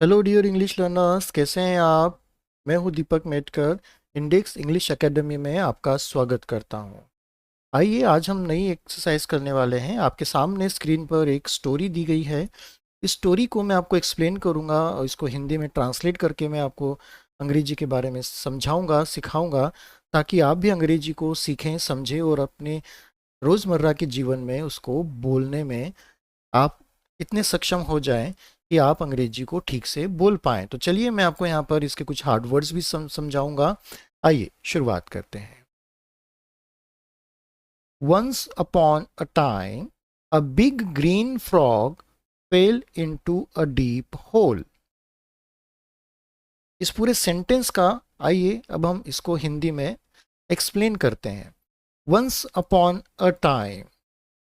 Hello dear English learners, कैसे हैं आप। मैं हूं दीपक मेटकर। इंडेक्स इंग्लिश एकेडमी में आपका स्वागत करता हूं। आइए, आज हम नई एक्सरसाइज करने वाले हैं। आपके सामने स्क्रीन पर एक स्टोरी दी गई है। इस स्टोरी को मैं आपको एक्सप्लेन करूंगा और इसको हिंदी में ट्रांसलेट करके मैं आपको अंग्रेजी के बारे में समझाऊंगा, सिखाऊंगा, ताकि आप भी अंग्रेजी को सीखें, समझें और अपने रोज़मर्रा के जीवन में उसको बोलने में आप इतने सक्षम हो जाएं कि आप अंग्रेजी को ठीक से बोल पाएं। तो चलिए, मैं आपको यहाँ पर इसके कुछ हार्ड वर्ड्स भी समझाऊंगा। आइए शुरुआत करते हैं। Once upon a time, a big green frog fell into a deep hole. इस पूरे सेंटेंस का आइए अब हम इसको हिंदी में एक्सप्लेन करते हैं। Once upon a time,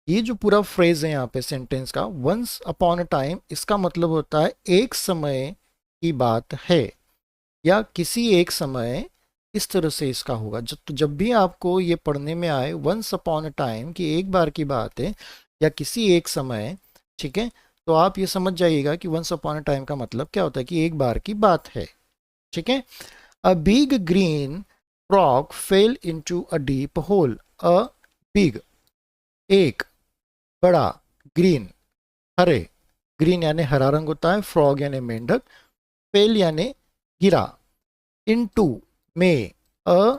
ये जो पूरा फ्रेज है यहाँ पे सेंटेंस का, वंस अपॉन अ टाइम, इसका मतलब होता है एक समय की बात है या किसी एक समय। इस तरह से इसका होगा। जब भी आपको ये पढ़ने में आए वंस अपॉन अ टाइम कि एक बार की बात है या किसी एक समय, ठीक है, तो आप ये समझ जाइएगा कि वंस अपॉन अ टाइम का मतलब क्या होता है कि एक बार की बात है। ठीक है। A big green frog fail into a deep whole. A big, एक, बड़ा, ग्रीन, हरे, ग्रीन यानी हरा रंग होता है, फ्रॉग यानी मेंढक, फेल यानी गिरा, इनटू में, अ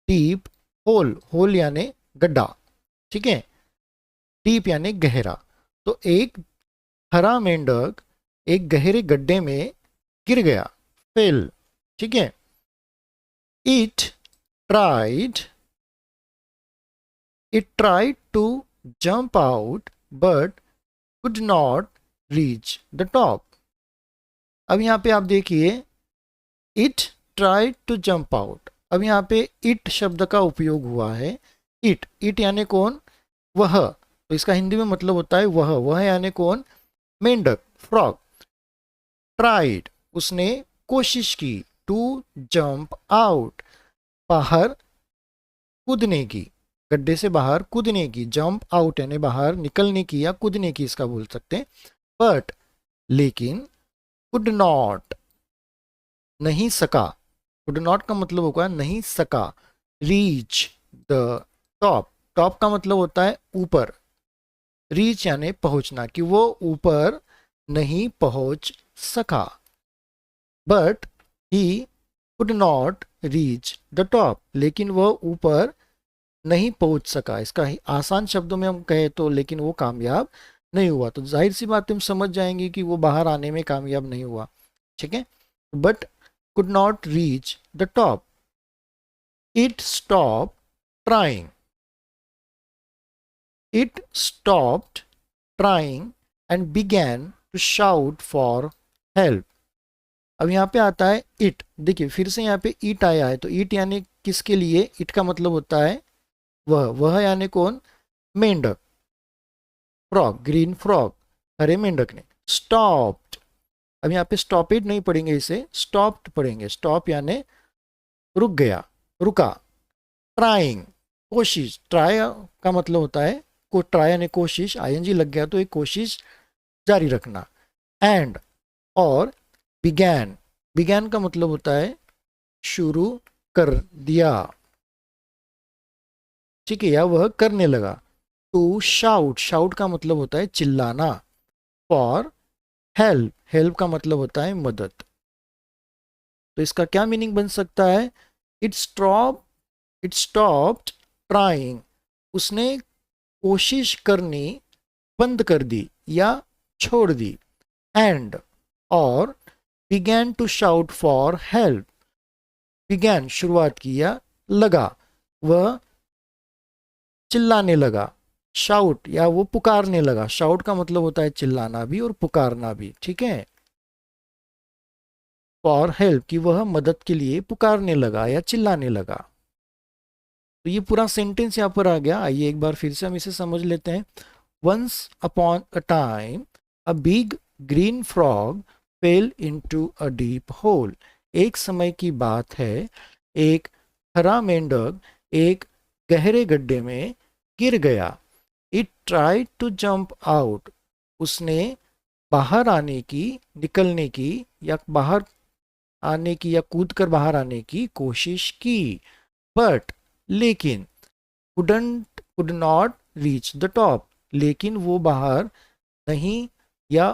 डीप होल, होल यानी गड्ढा, ठीक है, डीप यानी गहरा। तो एक हरा मेंढक एक गहरे गड्ढे में गिर गया, फेल, ठीक है। It tried, it tried to jump out but could not reach the top. अब यहाँ पे आप देखिए, it try to jump out. अब यहाँ पे इट शब्द का उपयोग हुआ है। इट, इट यानी कौन? वह। तो इसका हिंदी में मतलब होता है वह यानी कौन? मेंढक, फ्रॉग। ट्राइड, उसने कोशिश की, टू जंप आउट, बाहर कूदने की, गड्ढे से बाहर कूदने की, जंप आउट यानी बाहर निकलने की या कूदने की, इसका बोल सकते हैं। बट, लेकिन, कुड नॉट, नहीं सका, कुड नॉट का मतलब होगा नहीं सका, रीच द टॉप, टॉप का मतलब होता है ऊपर, रीच यानी पहुंचना, कि वो ऊपर नहीं पहुंच सका। But he could not reach the top, लेकिन वह ऊपर नहीं पहुंच सका। इसका आसान शब्दों में हम कहें तो, लेकिन वो कामयाब नहीं हुआ। तो जाहिर सी बात हम समझ जाएंगे कि वो बाहर आने में कामयाब नहीं हुआ। ठीक है। But could not reach the top. It stopped trying. It stopped trying and began to shout for help. अब यहाँ पे आता है इट। देखिए फिर से यहाँ पे इट आया है, तो इट यानी किसके लिए? इट का मतलब होता है वह यानी कौन? मेंढक, फ्रॉग, ग्रीन फ्रॉग, हरे मेंढक ने। स्टॉप्ड, अब यहाँ पे स्टॉपेड नहीं पढ़ेंगे, इसे स्टॉप्ड पढ़ेंगे। स्टॉप यानी रुक गया, रुका। ट्राइंग, कोशिश, ट्राई का मतलब होता है को, ट्राई यानी कोशिश, आईएनजी लग गया तो एक कोशिश जारी रखना। एंड, और, बिगैन, बिगैन का मतलब होता है शुरू कर दिया, ठीक है, या वह करने लगा। टू शाउट, शाउट का मतलब होता है चिल्लाना। फॉर हेल्प, हेल्प का मतलब होता है मदद। तो इसका क्या मीनिंग बन सकता है? It stop, it stopped trying, उसने कोशिश करनी बंद कर दी या छोड़ दी। एंड, और, began to shout for help, began शुरुआत किया, लगा, वह चिल्लाने लगा, शाउट या वो पुकारने लगा। शाउट का मतलब होता है चिल्लाना भी और पुकारना भी, ठीक है। फॉर हेल्प, कि वह मदद के लिए पुकारने लगा या चिल्लाने लगा। तो ये पूरा सेंटेंस यहाँ पर आ गया। आइए एक बार फिर से हम इसे समझ लेते हैं। Once upon a time, a big green frog fell into a deep hole. एक समय की बात है, एक हरा मेंढक एक गहरे गड्ढे में गिर गया। It tried to jump out. उसने बाहर आने की, निकलने की, या बाहर आने की या कूद कर बाहर आने की कोशिश की, बट लेकिन, could not reach the top, लेकिन वो बाहर नहीं, या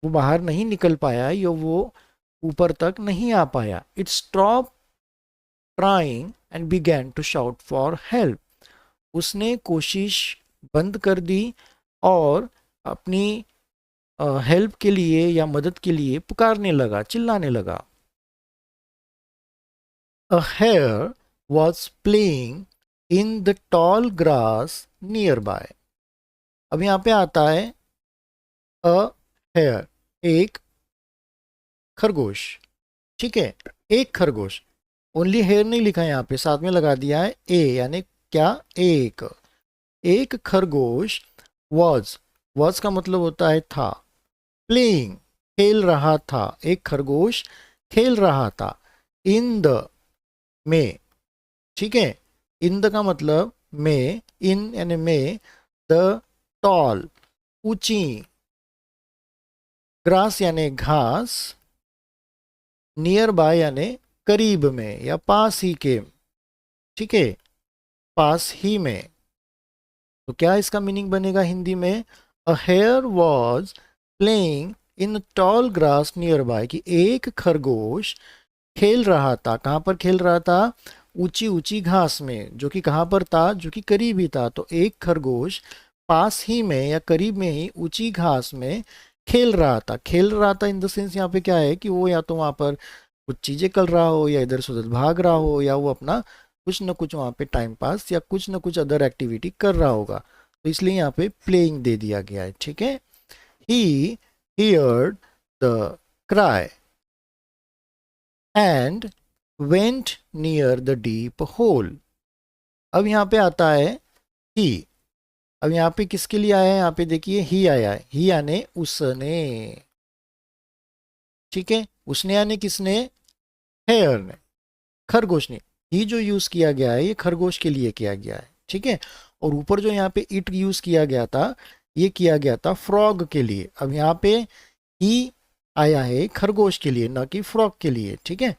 वो बाहर नहीं निकल पाया, या वो ऊपर तक नहीं आ पाया। It stop trying and began to shout for help. उसने कोशिश बंद कर दी और अपनी हेल्प के लिए या मदद के लिए पुकारने लगा, चिल्लाने लगा। A hare was playing in the tall grass nearby. अब यहाँ पे आता है a hare, एक खरगोश। ठीक है, एक खरगोश। ओनली हेयर नहीं लिखा है यहाँ पे, साथ में लगा दिया है ए, यानी क्या, एक। एक खरगोश was का मतलब होता है था, प्लेइंग खेल रहा था, एक खरगोश खेल रहा था, इन द में। ठीक है, इन द का मतलब में, इन यानी में, द टॉल ऊंची, ग्रास यानी घास, नियर बाय यानी करीब में या पास ही के। ठीक है, पास ही में। तो क्या इसका मीनिंग बनेगा हिंदी में? A hare was playing in tall grass nearby, कि एक खरगोश खेल रहा था। कहाँ पर खेल रहा था? ऊंची ऊंची घास में, जो कि कहाँ पर था? जो कि करीब ही था। तो एक खरगोश पास ही में या करीब में ही ऊंची घास में खेल रहा था। खेल रहा था इन द सेंस यहाँ पे क्या है कि वो या तो वहाँ पर कुछ चीजें कर रहा हो, या इधर से उधर भाग रहा हो, या वो अपना कुछ न कुछ वहाँ पे टाइम पास या कुछ न कुछ अदर एक्टिविटी कर रहा होगा। तो इसलिए यहाँ पे प्लेइंग दे दिया गया है। ठीक है, he heard the cry and went near the deep hole. अब यहाँ पे आता है ही। अब यहाँ पे किसके लिए आया है? यहाँ पे देखिए ही आया है, ही यानी उसने। ठीक है, उसने यानी किसने? हेयर ने, खरगोश ने। ही जो यूज किया गया है ये खरगोश के लिए किया गया है। ठीक है, और ऊपर जो यहाँ पे इट यूज किया गया था, ये किया गया था फ्रॉग के लिए। अब यहाँ पे ही आया है खरगोश के लिए, ना कि फ्रॉग के लिए। ठीक है,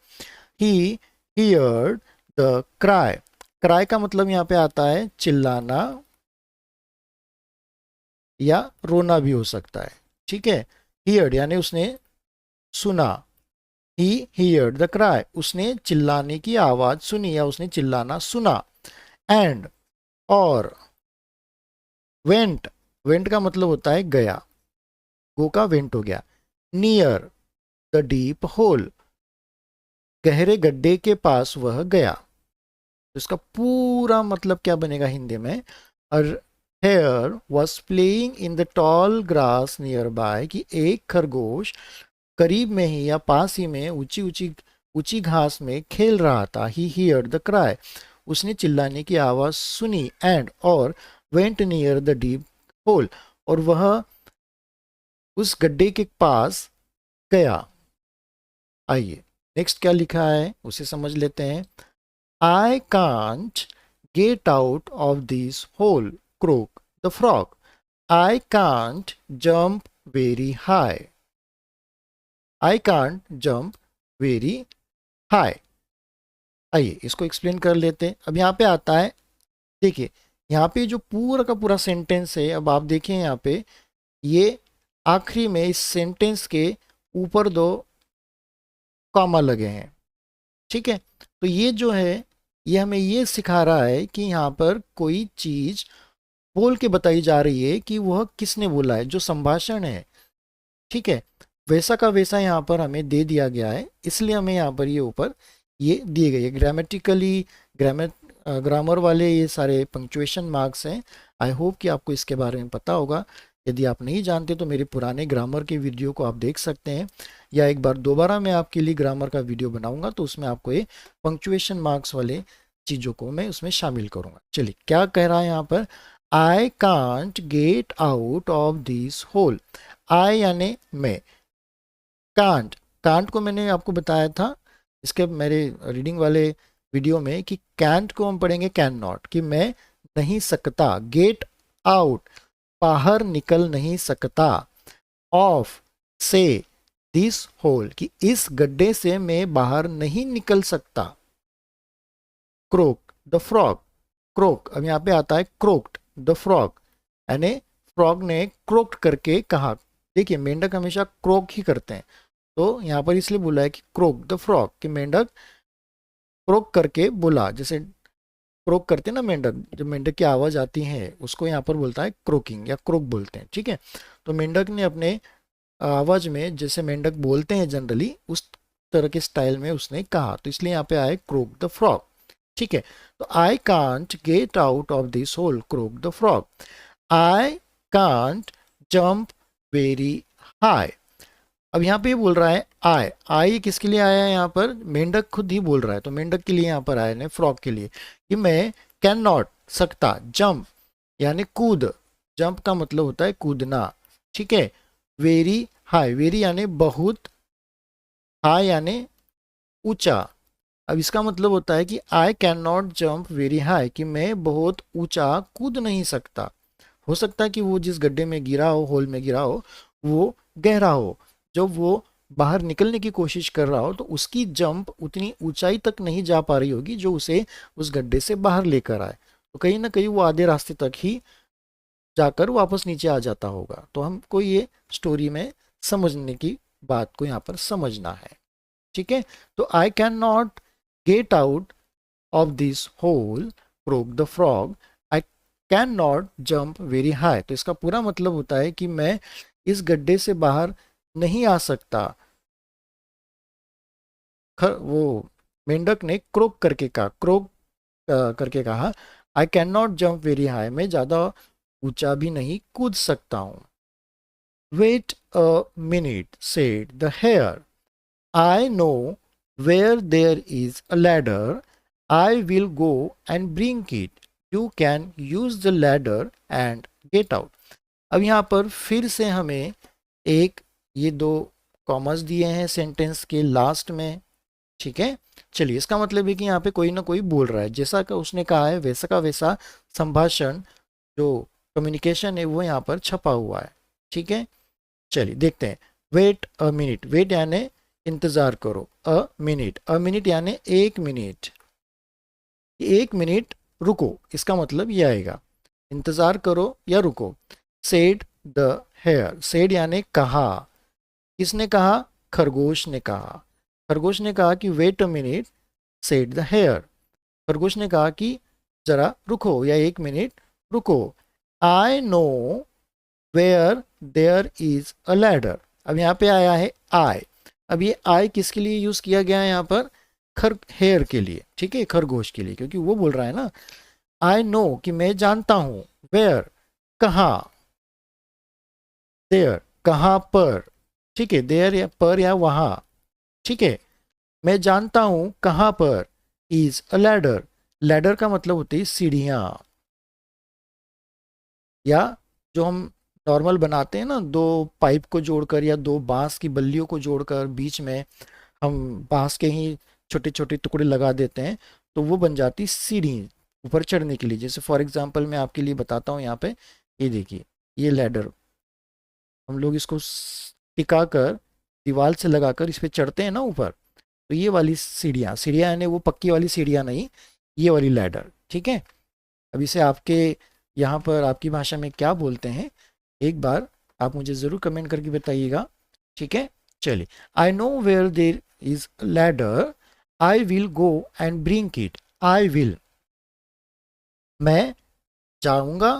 he heard the cry. Cry का मतलब यहाँ पे आता है चिल्लाना या रोना भी हो सकता है। ठीक है, हियर्ड यानी उसने सुना। ही हियर्ड द क्राई, उसने चिल्लाने की आवाज सुनी या उसने चिल्लाना सुना। एंड और वेंट, वेंट का मतलब होता है गया, गो का वेंट हो गया। नियर द डीप होल, गहरे गड्ढे के पास वह गया। तो इसका पूरा मतलब क्या बनेगा हिंदी में? Hare was playing in the tall grass nearby, कि एक खरगोश करीब में ही या पास ही में ऊंची ऊंची ऊंची घास में खेल रहा था। ही हियर्ड द क्राई, उसने चिल्लाने की आवाज सुनी। एंड और went near the deep whole, और वह उस गड्ढे के पास गया। आइए नेक्स्ट क्या लिखा है उसे समझ लेते हैं। I can't get out of this hole, croaked the frog. I can't jump very high. I can't jump very high. आइए इसको एक्सप्लेन कर लेते हैं। अब यहाँ पे आता है, देखिए यहाँ पे जो पूरा का पूरा सेंटेंस है, अब आप देखिए यहाँ पे ये आखिरी में इस सेंटेंस के ऊपर दो कॉमा लगे हैं। ठीक है, तो ये जो है ये हमें ये सिखा रहा है कि यहाँ पर कोई चीज बोल के बताई जा रही है कि वह किसने बोला है, जो संभाषण है। ठीक है, वैसा का वैसा यहाँ पर हमें दे दिया गया है, इसलिए हमें यहाँ पर ये ऊपर ये दिए गए ग्रामेटिकली ग्रामर वाले ये सारे पंक्चुएशन मार्क्स हैं। आई होप कि आपको इसके बारे में पता होगा। यदि आप नहीं जानते तो मेरे पुराने ग्रामर के वीडियो को आप देख सकते हैं, या एक बार दोबारा मैं आपके लिए ग्रामर का वीडियो बनाऊंगा तो उसमें आपको ये पंक्चुएशन मार्क्स वाले चीज़ों को मैं उसमें शामिल करूंगा। चलिए क्या कह रहा है यहाँ पर? I can't get out of this hole. I यानी मैं, कांट, कांट को मैंने आपको बताया था इसके मेरे रीडिंग वाले वीडियो में कि कैंट को हम पढ़ेंगे कैन नॉट, कि मैं नहीं सकता। गेट आउट, बाहर निकल नहीं सकता। ऑफ से दिस होल, कि इस गड्ढे से मैं बाहर नहीं निकल सकता। क्रोक द फ्रॉग, क्रोक अब यहाँ पे आता है क्रोक्ड द फ्रॉग, यानी फ्रॉग ने क्रोक्ड करके कहा। देखिए मेंढक हमेशा क्रोक ही करते हैं, तो यहाँ पर इसलिए बोला है कि क्रोक द फ्रॉग, कि मेंढक क्रोक करके बोला। जैसे क्रोक करते हैं ना मेंढक, जब मेंढक की आवाज आती है उसको यहाँ पर बोलता है क्रोकिंग या क्रोक बोलते हैं, ठीक है। तो मेंढक ने अपने आवाज में जैसे मेंढक बोलते हैं जनरली उस तरह के स्टाइल में उसने कहा, तो इसलिए यहाँ पे आए क्रोक द फ्रॉग, ठीक है। तो I can't get out of this hole, croak the frog. I can't jump very high, अब यहाँ पे ये बोल रहा है आई किसके लिए आया है यहाँ पर, मेंढक खुद ही बोल रहा है, तो मेंढक के लिए यहाँ पर आया है फ्रॉग के लिए, कि मैं कैन नॉट सकता, जंप यानी कूद, जंप का मतलब होता है कूदना, ठीक है। वेरी हाई, वेरी यानी बहुत, हाई यानी ऊंचा। अब इसका मतलब होता है कि आई can not jump very high, कि मैं बहुत ऊंचा कूद नहीं सकता। हो सकता है कि वो जिस गड्ढे में गिरा हो, होल में गिरा हो, वो गहरा हो, जब वो बाहर निकलने की कोशिश कर रहा हो तो उसकी जंप उतनी ऊंचाई तक नहीं जा पा रही होगी जो उसे उस गड्ढे से बाहर लेकर आए, तो कहीं ना कहीं वो आधे रास्ते तक ही जाकर वापस नीचे आ जाता होगा। तो हमको ये स्टोरी में समझने की बात को यहाँ पर समझना है, ठीक है। तो I can not get out of this hole, croak the frog, I can not jump very high, तो इसका पूरा मतलब होता है कि मैं इस गड्ढे से बाहर नहीं आ सकता। वो मेंढक ने क्रोक करके कहा, क्रोक करके कहा, I can not jump very high, मैं ज्यादा ऊंचा भी नहीं कूद सकता हूं। Wait a minute said the hare, I know where there is a ladder, I will go and bring it, you can use the ladder and get out. अब यहाँ पर फिर से हमें एक ये दो कॉमर्स दिए हैं सेंटेंस के लास्ट में, ठीक है। चलिए इसका मतलब है कि यहाँ पे कोई ना कोई बोल रहा है, जैसा का उसने कहा है वैसा का वैसा संभाषण जो कम्युनिकेशन है वो यहाँ पर छपा हुआ है, ठीक है। चलिए देखते हैं। वेट अ मिनट, वेट यानी इंतजार करो, अ मिनट यानी एक मिनट, एक मिनट रुको, इसका मतलब ये आएगा इंतजार करो या रुको। सेड द हेयर, सेड यानी कहा, किसने कहा, खरगोश ने कहा। खरगोश ने कहा कि wait a minute said the hare, खरगोश ने कहा कि जरा रुको या एक मिनट रुको। I know where there is a ladder, अब यहाँ पे आया है आई, अब ये आई किसके लिए यूज किया गया है यहाँ पर, हेयर के लिए, ठीक है, खरगोश के लिए, क्योंकि वो बोल रहा है ना आई नो कि मैं जानता हूं, वेयर कहाँ, देयर कहाँ पर, ठीक है, देयर या पर या वहां, ठीक है। मैं जानता हूं कहाँ पर, इज अ लैडर, लैडर का मतलब होती है सीढ़ियां, या जो हम नॉर्मल बनाते हैं ना, दो पाइप को जोड़कर या दो बांस की बल्लियों को जोड़कर बीच में हम बांस के ही छोटे छोटे टुकड़े लगा देते हैं, तो वो बन जाती सीढ़ी ऊपर चढ़ने के लिए। जैसे फॉर एग्जांपल मैं आपके लिए बताता हूँ यहाँ पे, ये देखिए ये लैडर, हम लोग इसको टिका कर दीवार से लगाकर इस पे चढ़ते हैं ना ऊपर, तो ये वाली सीढ़ियाँ, सीढ़ियाँ यानी वो पक्की वाली सीढ़ियाँ नहीं, ये वाली लैडर, ठीक है। अब इसे आपके यहाँ पर आपकी भाषा में क्या बोलते हैं, एक बार आप मुझे ज़रूर कमेंट करके बताइएगा, ठीक है। चलिए, I know where there is ladder, I will go and bring it, I will मैं जाऊंगा,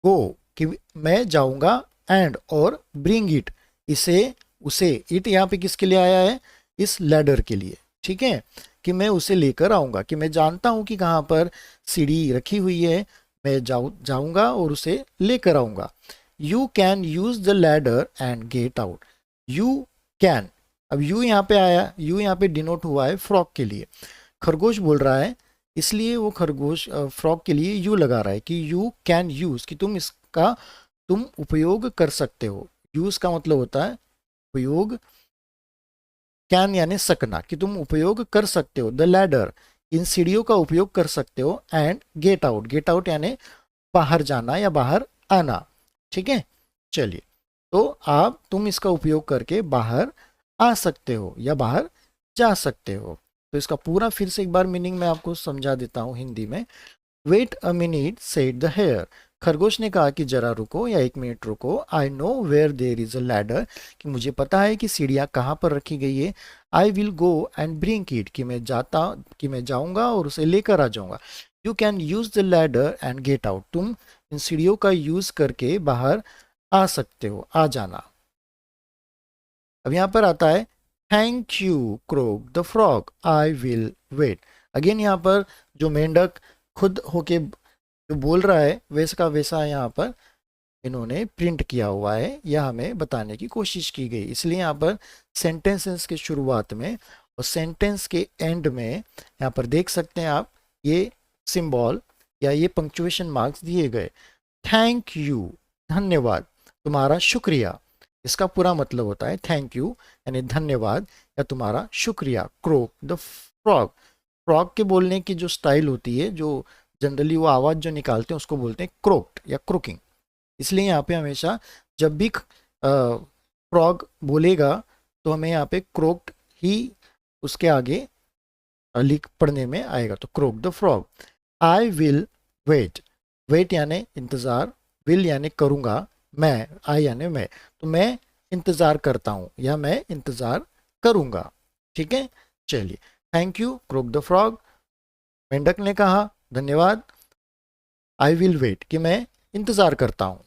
गो कि मैं जाऊंगा, एंड और ब्रिंग इट इसे उसे, इट यहाँ पे किसके लिए आया है, इस लैडर के लिए, ठीक है, कि मैं उसे लेकर आऊंगा, कि मैं जानता हूं कि कहाँ पर सीढ़ी रखी हुई है, मैं जाऊंगा और उसे लेकर आऊंगा। You can use the ladder and get out, you can, अब यू यहाँ पे आया, यू यहाँ पे डिनोट हुआ है फ्रॉग के लिए, खरगोश बोल रहा है, इसलिए वो खरगोश फ्रॉग के लिए यू लगा रहा है कि यू कैन यूज, कि तुम उपयोग कर सकते हो। यूज का मतलब होता है उपयोग, कैन यानी सकना, कि तुम उपयोग कर सकते हो, द लैडर इन सीढ़ियों का उपयोग कर सकते हो, and get out, gate out यानी बाहर जाना या बाहर आना, ठीक है। चलिए तो तुम इसका उपयोग करके बाहर आ सकते हो या बाहर जा सकते हो। तो इसका पूरा फिर से एक बार मीनिंग मैं आपको समझा देता हूँ हिंदी में। Wait a minute said the hare. खरगोश ने कहा कि जरा रुको या 1 मिनट रुको। I know where there is a ladder, कि मुझे पता है कि सीढ़ियाँ कहाँ पर रखी गई है। आई will go and bring it, कि मैं जाऊंगा और उसे लेकर आ जाऊंगा। You can use the ladder and get out. तुम इन सीढ़ियों का यूज करके बाहर आ सकते हो, आ जाना। अब यहाँ पर आता है thank you croak the frog, I will wait. Again यहाँ पर जो मेंढक खुद होके जो बोल रहा है वैसा का वैसा यहाँ पर इन्होंने प्रिंट किया हुआ है, यह हमें बताने की कोशिश की गई। इसलिए यहाँ पर सेंटेंसेस के शुरुआत में और सेंटेंस के एंड में यहाँ पर देख सकते हैं आप, ये सिंबल या ये पंक्चुएशन मार्क्स दिए गए। थैंक यू, धन्यवाद, तुम्हारा शुक्रिया। इसका पूरा मतलब होता है थैंक यू यानी धन्यवाद या तुम्हारा शुक्रिया। क्रोक द फ्रॉग, फ्रॉग के बोलने की जो स्टाइल होती है, जो जनरली वो आवाज़ जो निकालते हैं उसको बोलते हैं क्रोक्ड या क्रोकिंग। इसलिए यहाँ पे हमेशा जब भी फ्रॉग बोलेगा तो हमें यहाँ पे क्रोक्ड ही उसके आगे लिख पढ़ने में आएगा, तो croak the frog. I will wait, wait यानी इंतज़ार, विल यानी करूँगा, मैं, आई यानी मैं, तो मैं इंतज़ार करता हूँ या मैं इंतज़ार करूँगा। ठीक है, चलिए। Thank you croak the frog, मेंढक ने कहा धन्यवाद। आई विल वेट, कि मैं इंतज़ार करता हूँ।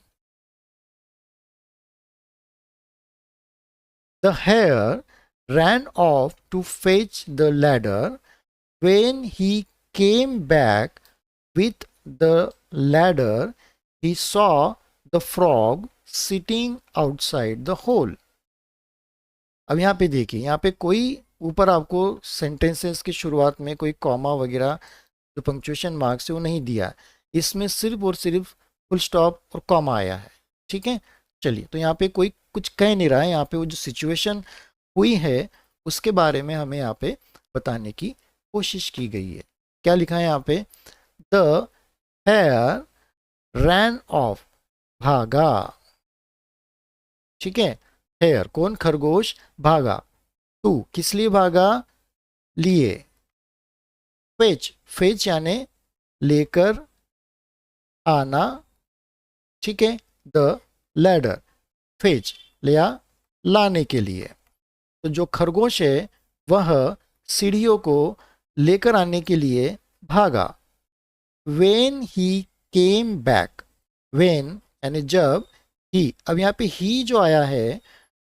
The hare ran off to fetch the ladder. When he came back with the ladder, he saw the frog sitting outside the hole. अब यहाँ पे देखिए, यहाँ पे कोई ऊपर आपको सेंटेंसेस की शुरुआत में कोई कॉमा वगैरह जो पंक्चुएशन मार्क्स है वो नहीं दिया। इसमें सिर्फ और सिर्फ फुल स्टॉप और कॉमा आया है। ठीक है, चलिए। तो यहाँ पे कोई कुछ कह नहीं रहा है, यहाँ पे वो जो सिचुएशन हुई है उसके बारे में हमें यहाँ पे बताने की कोशिश की गई है। क्या लिखा है यहाँ पे? द हेयर रैन ऑफ, भागा। ठीक है, हेयर कौन? खरगोश भागा। टू किस लिए भागा? लिए। फेच, फेच यानी लेकर आना। ठीक है, द लैडर, फेच लिया लाने के लिए। तो जो खरगोश है वह सीढ़ियों को लेकर आने के लिए भागा। When he came back, when यानी जब, ही, अब यहाँ पे ही जो आया है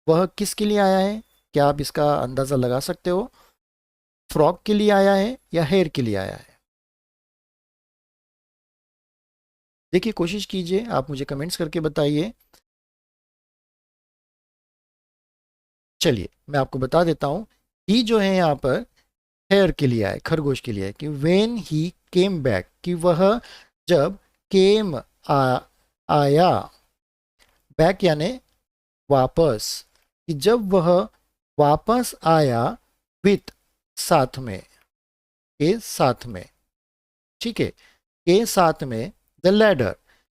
वह किसके लिए आया है? क्या आप इसका अंदाजा लगा सकते हो? फ्रॉग के लिए आया है या हेयर के लिए आया है? देखिए, कोशिश कीजिए, आप मुझे कमेंट्स करके बताइए। चलिए मैं आपको बता देता हूँ। ही जो है यहाँ पर हेयर के लिए है, खरगोश के लिए है, कि वेन ही केम बैक, कि वह जब, केम आया, बैक यानी वापस, कि जब वह वापस आया, विथ साथ में, के साथ में। ठीक है, के साथ में, द लैडर,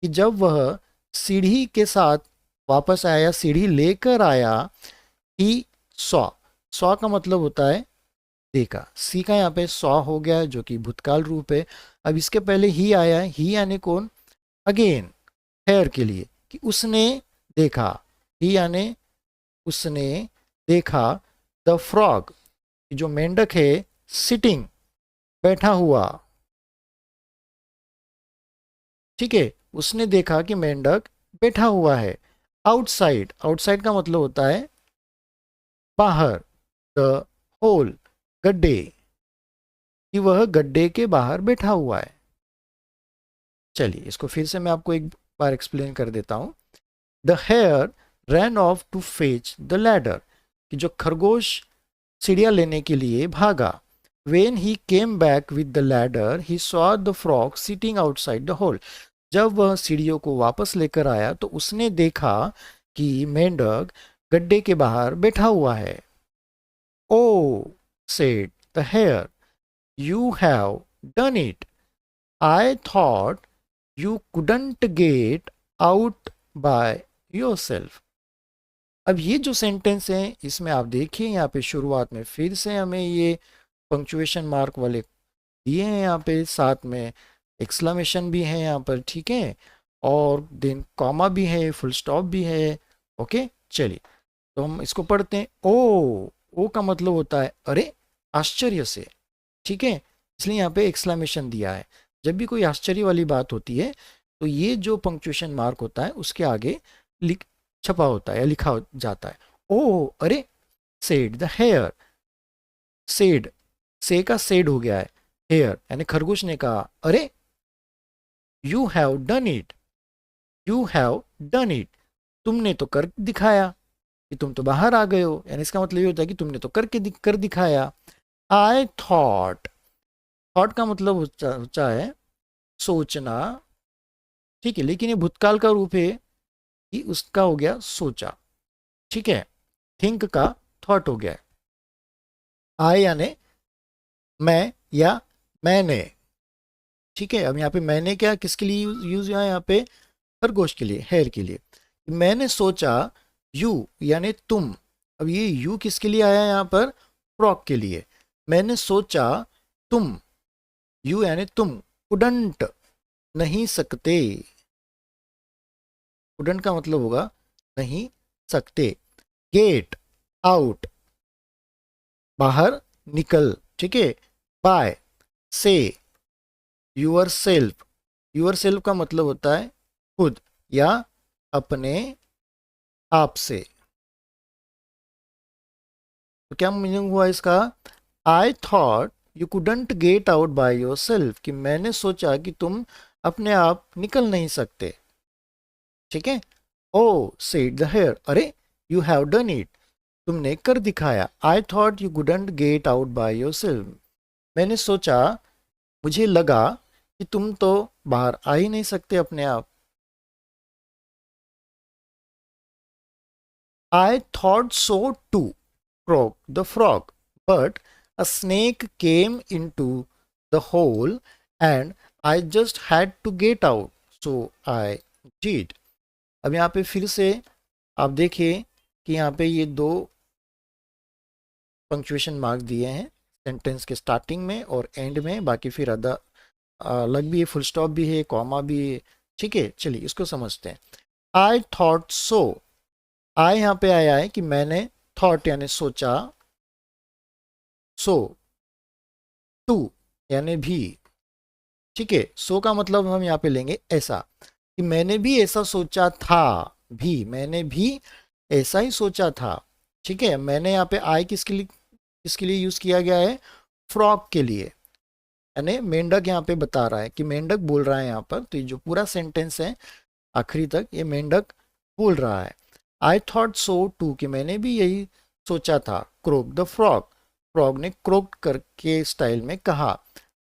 कि जब वह सीढ़ी के साथ वापस आया, सीढ़ी लेकर आया। ही सॉ, सॉ का मतलब होता है देखा, सी का यहाँ पे सॉ हो गया है जो कि भूतकाल रूप है। अब इसके पहले ही आया है, ही यानी कौन? अगेन, हेयर के लिए, कि उसने देखा, ही यानी उसने देखा, द फ्रॉग, जो मेंढक है, सिटिंग बैठा हुआ। ठीक है, उसने देखा कि मेंढक बैठा हुआ है। आउटसाइड, आउटसाइड का मतलब होता है बाहर। द होल, गड्ढे, कि वह गड्ढे के बाहर बैठा हुआ है। चलिए इसको फिर से मैं आपको एक बार एक्सप्लेन कर देता हूं। The hare ran off to fetch the ladder, कि जो खरगोश सीढ़ियाँ लेने के लिए भागा। When he came back with the ladder he saw the frog sitting outside the hole, जब वह सीढ़ियों को वापस लेकर आया तो उसने देखा कि मेंढक गड्ढे के बाहर बैठा हुआ है। Oh, said the hare, you have done it, I thought you couldn't get out by yourself. अब ये जो सेंटेंस है इसमें आप देखिए यहाँ पे शुरुआत में फिर से हमें ये पंक्चुएशन मार्क वाले दिए हैं, यहाँ पे साथ में एक्सक्लेमेशन भी है यहाँ पर, ठीक है, और देन कॉमा भी है, फुल स्टॉप भी है। ओके, चलिए तो हम इसको पढ़ते हैं। ओ का मतलब होता है अरे, आश्चर्य से, ठीक है, इसलिए यहाँ पे एक्सक्लेमेशन दिया है। जब भी कोई आश्चर्य वाली बात होती है तो ये जो पंक्चुएशन मार्क होता है उसके आगे लिख छपा होता है या लिखा जाता है। ओ अरे, सेड द हेयर, सेड, से का सेड हो गया है, हेयर यानी खरगोश ने कहा अरे, you have done it, you have done it, तुमने तो कर दिखाया, कि तुम तो बाहर आ गए हो, यानी इसका मतलब ये होता है कि तुमने तो कर दिखाया। आई थॉट, थॉट का मतलब होता है सोचना, ठीक है, लेकिन ये भूतकाल का रूप है कि उसका हो गया सोचा, ठीक है, थिंक का थॉट हो गया। आई यानी मैं या मैंने, ठीक है। अब यहाँ पे मैंने क्या किसके लिए यूज हुआ है, यहाँ पे खरगोश के लिए, हेयर के लिए। मैंने सोचा, यू यानी तुम, अब ये यू किसके लिए आया है यहाँ पर, फ्रॉक के लिए। मैंने सोचा तुम, यू यानी तुम, कुडंट नहीं सकते, कुडंट का मतलब होगा नहीं सकते। गेट आउट, बाहर निकल, ठीक है। बाय, से, यूर सेल्फ, यूर सेल्फ का मतलब होता है खुद या अपने आप से। तो क्या मीनिंग हुआ इसका, I thought you couldn't get out by your self, कि मैंने सोचा कि तुम अपने आप निकल नहीं सकते, ठीक है। ओ सेड द हेयर, अरे, यू हैव डन इट, तुमने कर दिखाया। I thought you couldn't get out by your self, मैंने सोचा, मुझे लगा कि तुम तो बाहर आ ही नहीं सकते अपने आप। I thought so too, croaked the frog, but a snake came into the hole and I just had to get out, so I did. अब यहाँ पे फिर से आप देखिए कि यहाँ पे ये दो पंक्चुएशन मार्क दिए हैं सेंटेंस के स्टार्टिंग में और एंड में, बाकी फिर अदर अलग भी है, फुल स्टॉप भी है, कॉमा भी है, ठीक है। चलिए इसको समझते हैं। आई थॉट सो, आई यहाँ पे आया है कि मैंने, थॉट यानी सोचा, सो टू यानी भी, ठीक है। सो का मतलब हम यहाँ पे लेंगे ऐसा, कि मैंने भी ऐसा सोचा था, भी मैंने भी ऐसा ही सोचा था, ठीक है। मैंने यहाँ पे आई किसके लिए यूज किया गया है, फ्रॉक के लिए, यानी मेंढक यहाँ पे बता रहा है कि मेंढक बोल रहा है यहाँ पर, तो ये जो पूरा सेंटेंस है आखिरी तक ये मेंढक बोल रहा है। आई थॉट सो टू, कि मैंने भी यही सोचा था। क्रोक द फ्रॉग, फ्रॉग ने क्रोक करके स्टाइल में कहा।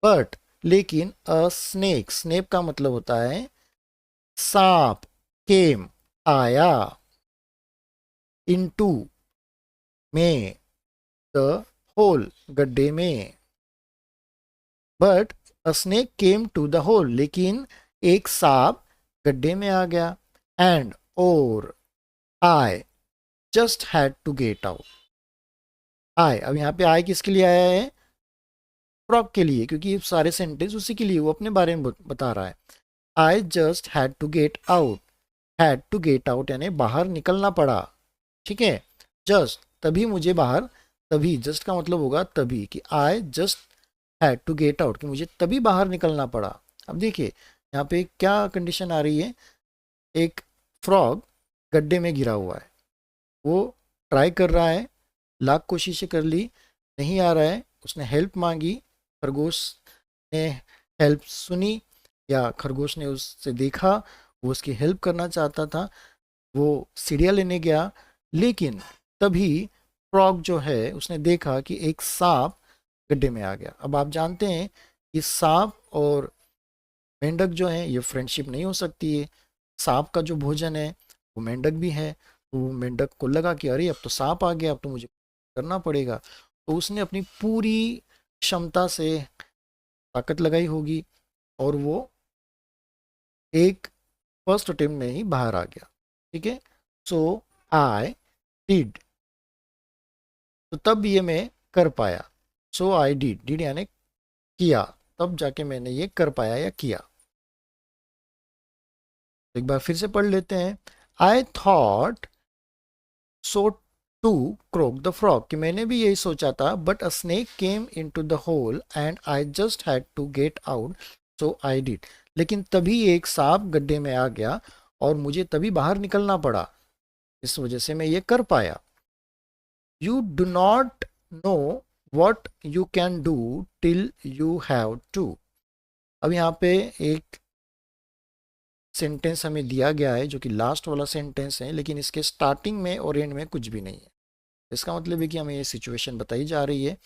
बट लेकिन अ स्नेक, स्नेक का मतलब होता है सांप, केम आया, इनटू में, द होल गड्ढे में। But a snake came to the hole, लेकिन एक सांप गड्ढे में आ गया। एंड और I just had to get out, I, अब यहाँ पे आई किसके लिए आया है, फ्रॉक के लिए, क्योंकि ये सारे सेंटेंस उसी के लिए, वो अपने बारे में बता रहा है। I just had to get out, had to get out यानी बाहर निकलना पड़ा, ठीक है। जस्ट तभी मुझे बाहर, तभी, जस्ट का मतलब होगा तभी, कि I just had to get out, कि मुझे तभी बाहर निकलना पड़ा। अब देखिए यहाँ पे क्या कंडीशन आ रही है, एक फ्रॉग गड्ढे में गिरा हुआ है, वो ट्राई कर रहा है, लाख कोशिशें कर ली, नहीं आ रहा है, उसने हेल्प मांगी, खरगोश ने हेल्प सुनी या खरगोश ने उससे देखा, वो उसकी हेल्प करना चाहता था, वो सीढ़ियाँ लेने गया, लेकिन तभी फ्रॉग जो है उसने देखा कि एक सांप गड्ढे में आ गया। अब आप जानते हैं कि सांप और मेंढक जो है ये फ्रेंडशिप नहीं हो सकती है। सांप का जो भोजन है वो मेंढक भी है, तो वो मेंढक को लगा कि अरे अब तो सांप आ गया, अब तो मुझे करना पड़ेगा, तो उसने अपनी पूरी क्षमता से ताकत लगाई होगी और वो एक फर्स्ट अटेम्प्ट में ही बाहर आ गया, ठीक है। सो आई डिड, तो तब ये मैं कर पाया। सो आई डिड, डिड यानी किया, तब जाके मैंने ये कर पाया या किया। एक बार फिर से पढ़ लेते हैं। I thought so too croak the frog, कि मैंने भी यही सोचा था, but a snake came into the hole and I just had to get out, so I did. लेकिन तभी एक सांप गड्ढे में आ गया और मुझे तभी बाहर निकलना पड़ा, इस वजह से मैं ये कर पाया। You do not know what you can do till you have to. अब यहाँ पे एक सेंटेंस हमें दिया गया है जो कि लास्ट वाला सेंटेंस है, लेकिन इसके स्टार्टिंग में और एंड में कुछ भी नहीं है। इसका मतलब है कि हमें ये सिचुएशन बताई जा रही है।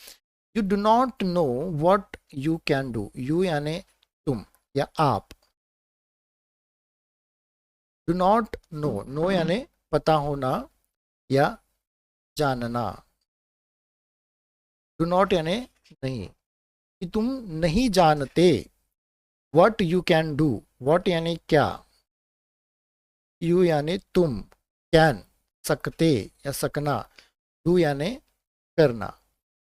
You do not know what you can do, you यानी तुम या आप, डू नॉट नो, नो यानी पता होना या जानना, डू नॉट यानी नहीं, कि तुम नहीं जानते। What you can do, what यानी क्या, यू यानी तुम, कैन सकते या सकना, डू यानी करना।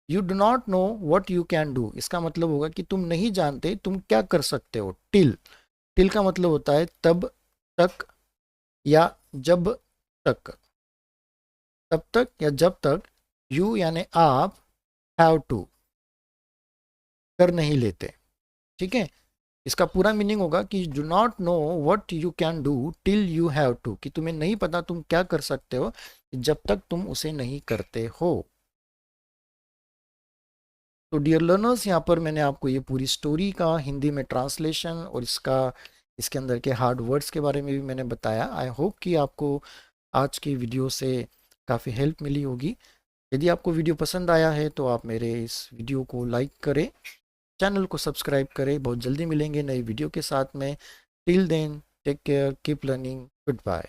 You do not know what you can do, इसका मतलब होगा कि तुम नहीं जानते तुम क्या कर सकते हो। टिल, टिल का मतलब होता है तब तक या जब तक, तब तक या जब तक। यू यानी आप, हैव टू कर नहीं लेते, ठीक है। इसका पूरा मीनिंग होगा कि do not know what you can do till you have to, कि तुम्हें नहीं पता तुम क्या कर सकते हो जब तक तुम उसे नहीं करते हो। तो डियर लर्नर्स, यहाँ पर मैंने आपको ये पूरी स्टोरी का हिंदी में ट्रांसलेशन और इसके अंदर के हार्ड वर्ड्स के बारे में भी मैंने बताया। आई होप कि आपको आज की वीडियो से काफ़ी हेल्प मिली होगी। यदि आपको वीडियो पसंद आया है तो आप मेरे इस वीडियो को लाइक करें, चैनल को सब्सक्राइब करें। बहुत जल्दी मिलेंगे नई वीडियो के साथ में। Till then, take care, keep learning, good bye.